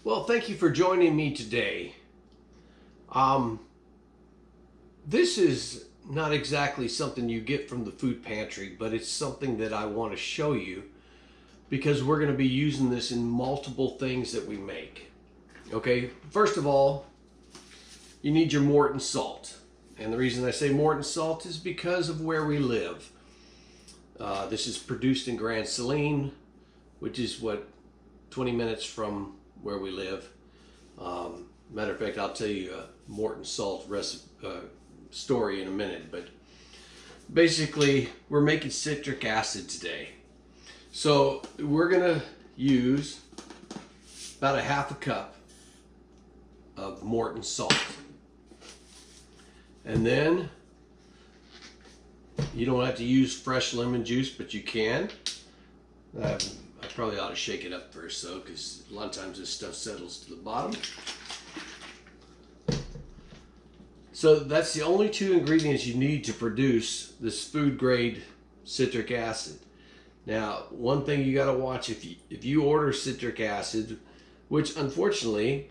Well, thank you for joining me today. Um, this is not exactly something you get from the food pantry, but it's something that I want to show you because we're going to be using this in multiple things that we make. Okay, first of all, you need your Morton salt. And the reason I say Morton salt is because of where we live. This is produced in Grand Saline, which is 20 minutes from where we live. Matter of fact, I'll tell you a Morton salt story in a minute, but basically we're making citric acid today. So we're gonna use about a half a cup of Morton salt. And then you don't have to use fresh lemon juice, but you can. I probably ought to shake it up first though, because a lot of times this stuff settles to the bottom. So that's the only two ingredients you need to produce this food grade citric acid. Now, one thing you got to watch, if you order citric acid, which unfortunately,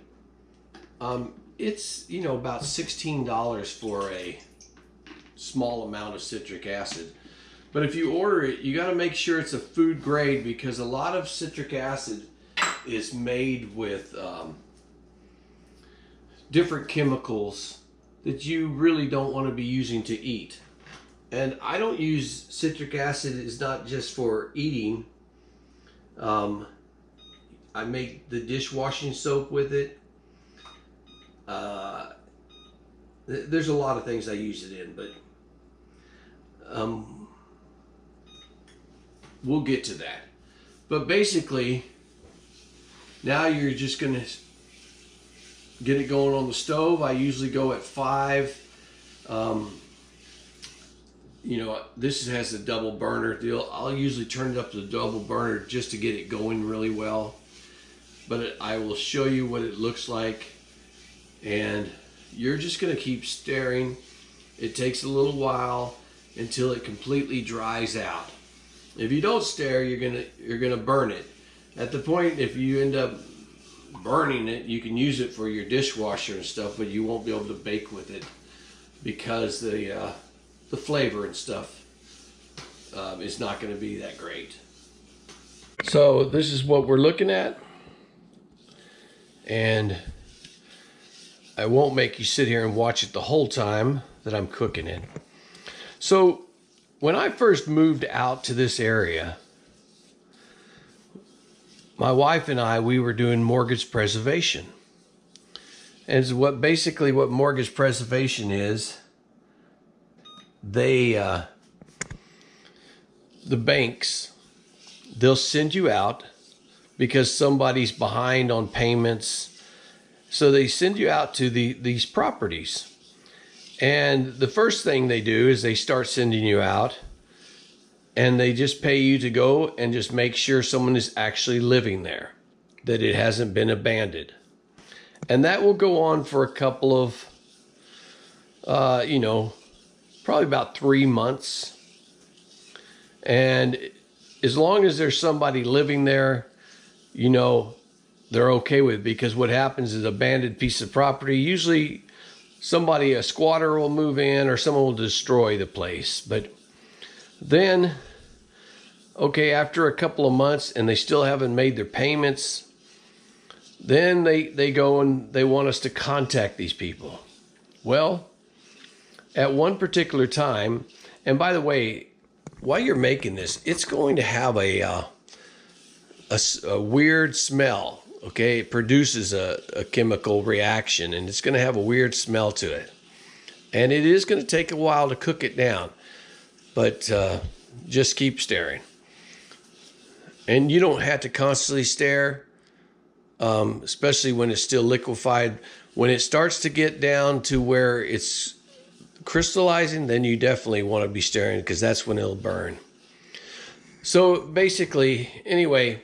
it's about $16 for a small amount of citric acid. But if you order it, you got to make sure it's a food grade, because a lot of citric acid is made with different chemicals that you really don't want to be using to eat. And I don't use citric acid. It's not just for eating. I make the dishwashing soap with it. There's a lot of things I use it in, but we'll get to that. But basically, now you're just going to get it going on the stove. I usually go at 5. This has a double burner deal. I'll usually turn it up to the double burner just to get it going really well. But I will show you what it looks like. And you're just going to keep stirring. It takes a little while until it completely dries out. If you don't stir, you're gonna burn it. At the point, if you end up burning it, you can use it for your dishwasher and stuff, but you won't be able to bake with it because the flavor and stuff is not going to be that great. So this is what we're looking at, and I won't make you sit here and watch it the whole time that I'm cooking it. So when I first moved out to this area, my wife and we were doing mortgage preservation. And it's basically what mortgage preservation is, the banks, they'll send you out because somebody's behind on payments. So they send you out to these properties. And the first thing they do is they start sending you out, and they just pay you to go and just make sure someone is actually living there, that it hasn't been abandoned. And that will go on for a couple of, probably about 3 months. And as long as there's somebody living there, they're okay with it, because what happens is abandoned piece of property, usually a squatter will move in or someone will destroy the place. But then, okay, after a couple of months and they still haven't made their payments, then they go and they want us to contact these people. Well, at one particular time, and by the way, while you're making this, it's going to have a weird smell. Okay, it produces a chemical reaction, and it's going to have a weird smell to it. And it is going to take a while to cook it down, but just keep stirring. And you don't have to constantly stir, especially when it's still liquefied. When it starts to get down to where it's crystallizing, then you definitely want to be stirring, because that's when it'll burn. So basically, anyway,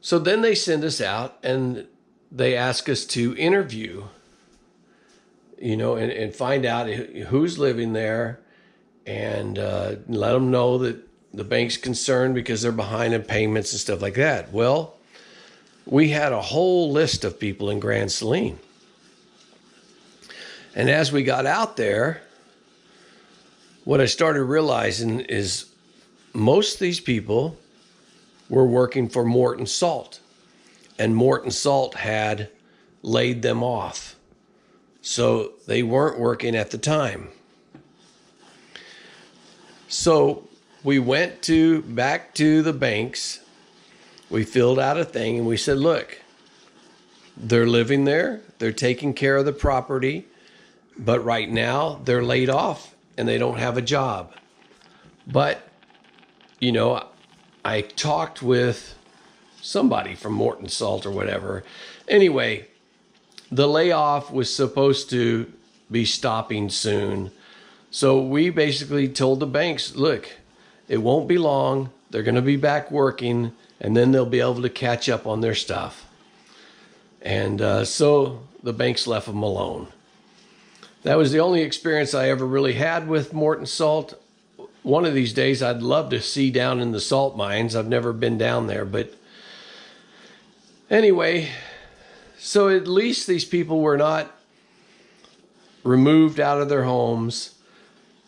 so then they send us out and they ask us to interview, and find out who's living there, and let them know that the bank's concerned because they're behind in payments and stuff like that. Well, we had a whole list of people in Grand Saline. And as we got out there, what I started realizing is most of these people were working for Morton Salt, and Morton Salt had laid them off. So they weren't working at the time. So we went back to the banks. We filled out a thing and we said, look, they're living there. They're taking care of the property. But right now they're laid off and they don't have a job. But, you know, I talked with somebody from Morton Salt or whatever. Anyway, the layoff was supposed to be stopping soon. So we basically told the banks, look, it won't be long. They're going to be back working, and then they'll be able to catch up on their stuff. And so the banks left them alone. That was the only experience I ever really had with Morton Salt. One of these days, I'd love to see down in the salt mines. I've never been down there, but anyway, so at least these people were not removed out of their homes.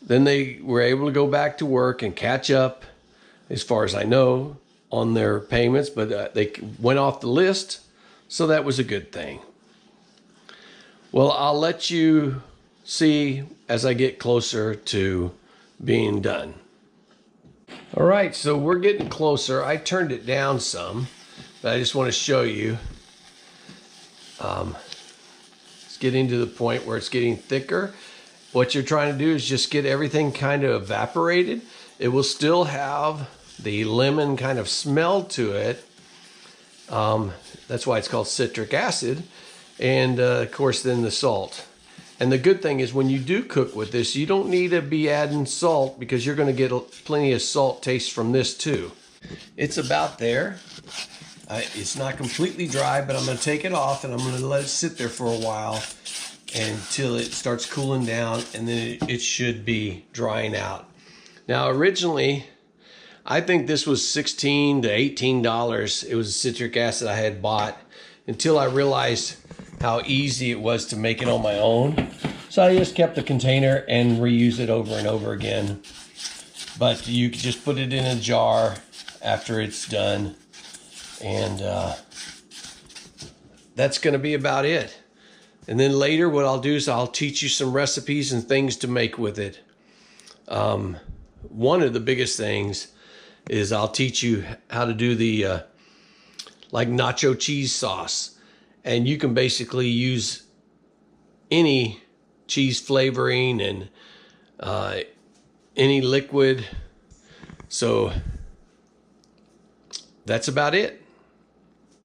Then they were able to go back to work and catch up, as far as I know, on their payments, but they went off the list, so that was a good thing. Well, I'll let you see as I get closer to being done. All right, so we're getting closer. I turned it down some, but I just want to show you. It's getting to the point where it's getting thicker. What you're trying to do is just get everything kind of evaporated. It will still have the lemon kind of smell to it. That's why it's called citric acid. And of course then the salt. And the good thing is when you do cook with this, you don't need to be adding salt because you're going to get plenty of salt taste from this too. It's about there. It's not completely dry, but I'm going to take it off and I'm going to let it sit there for a while until it starts cooling down, and then it should be drying out. Now originally, I think this was $16 to $18. It was citric acid I had bought until I realized how easy it was to make it on my own. So I just kept the container and reuse it over and over again. But you can just put it in a jar after it's done. And that's going to be about it. And then later what I'll do is I'll teach you some recipes and things to make with it. One of the biggest things is I'll teach you how to do the like nacho cheese sauce. And you can basically use any cheese flavoring and any liquid. So that's about it.